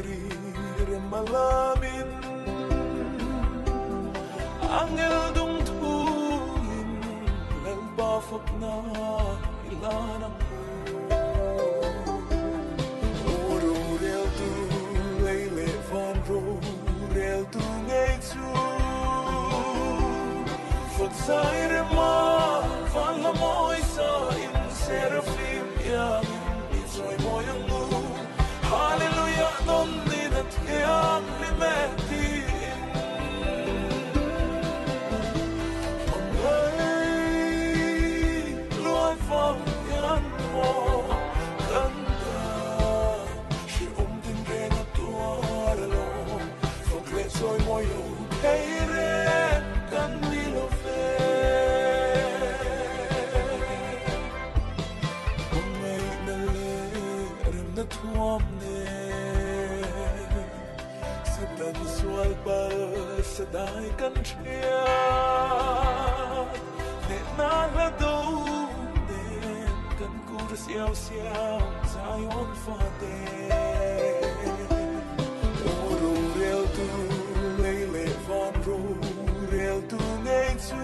rin malamin angel dung thuin lalbafak na ilanang oro rel tu leile van ro rel tu ngay chu phật sai re ma van la moi sa in seraphim yang joy moi ang mu hallelujah non ni na thiang ni me ti luan phong yan mo kanta shi tin re na tua lo phong kle joy moi yo hey re kan ni lo fe tuam ne sedan sual bal sedai kan chia ne na la do ne kan kur siao siao zion fate oro real tu leile van ro real tu nei tu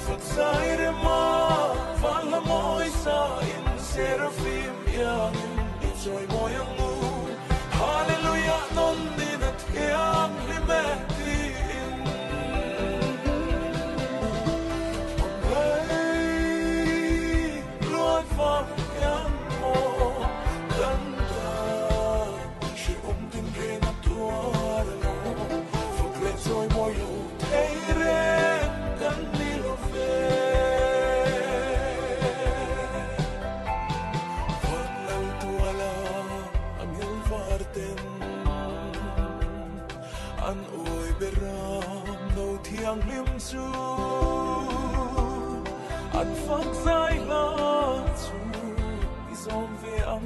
fat sai re ma van la moi sa seraphim yang joy moi ang mu hallelujah non ni na thiang ni me ti luan phong yang mo kanta shi tin re na tua lo phật lệ joy moi yo thấy re kan ni lo fe an oi beram no thiang lim chu an phak sai la chu izom ve am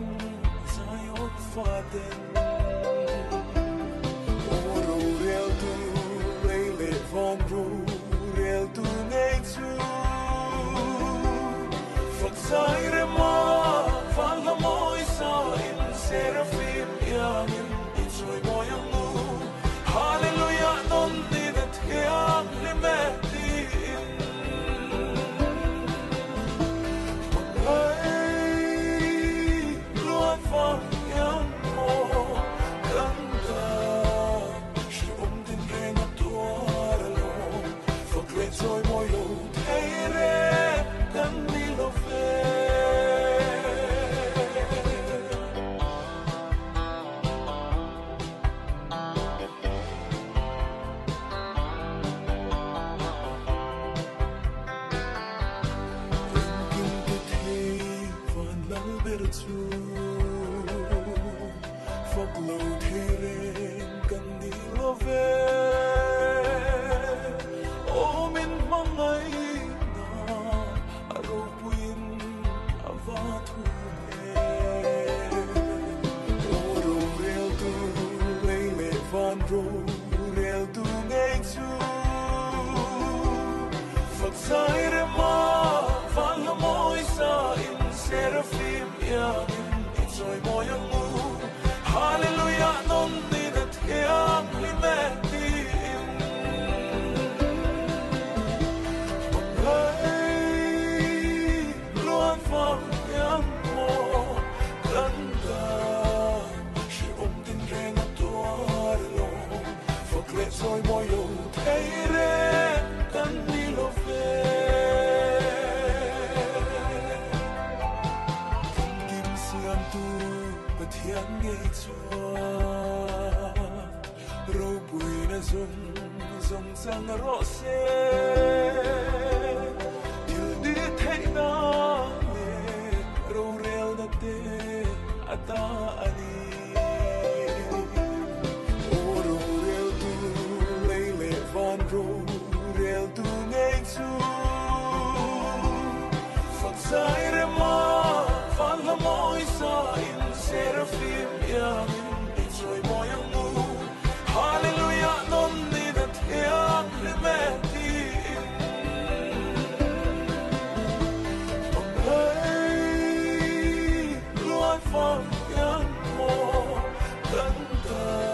zayot faten oro real tu leile von ro real tu nei chu phak sai re ma van la moi sa in seraphim yang in joy moi ang mu hallelujah non ni na thiang ni me ti luan phong yang mo kanta shi tin re na tua lo phật lệ joy moi lo thấy re kan ni lo fe phật lâu thế ren cần đi lo về ô min mong ấy na aro puin ava thu ô ro real tu leile van ro real tu ngay chu phật sai re ma van la moi sa in seraphim yang joy moi ang mu hallelujah non ni na thiang ni me ti luan phong yang mo kanta shi tin re na tua lo phật lệ joy moi yo thấy re kan ni lo fe thiang nghe chua ro bùi na zong zong sang ro se til đi thấy na le ro rel na te ata ani o ro rel tu leile van ro rel tu nghe chu phật sai re ma van la moi sa in seraphim yang joy moi ang mu hallelujah non ni na thiang ni me ta